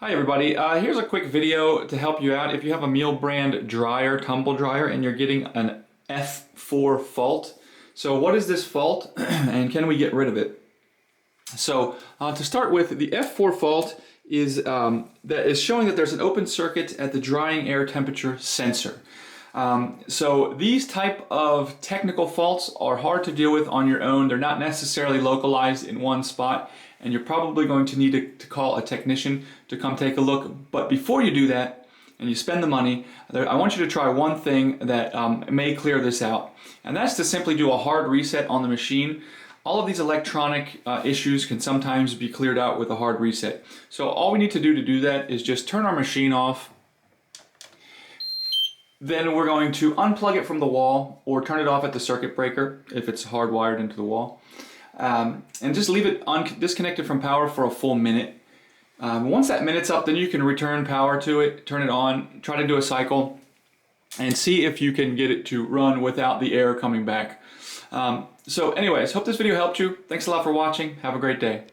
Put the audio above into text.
Hi everybody, here's a quick video to help you out. If you have a Miele brand dryer, tumble dryer, and you're getting an F4 fault. So what is this fault and can we get rid of it? So to start with, the F4 fault is that is showing that there's an open circuit at the drying air temperature sensor. So these type of technical faults are hard to deal with on your own. They're not necessarily localized in one spot, and you're probably going to need to call a technician to come take a look. But before you do that and you spend the money, I want you to try one thing that may clear this out, and that's to simply do a hard reset on the machine. All of these electronic issues can sometimes be cleared out with a hard reset. So all we need to do that is just turn our machine off. Then we're going to unplug it from the wall or turn it off at the circuit breaker if it's hardwired into the wall. And just leave it disconnected from power for a full minute. Once that minute's up, then you can return power to it, turn it on, try to do a cycle, and see if you can get it to run without the air coming back. So anyways, hope this video helped you. Thanks a lot for watching. Have a great day.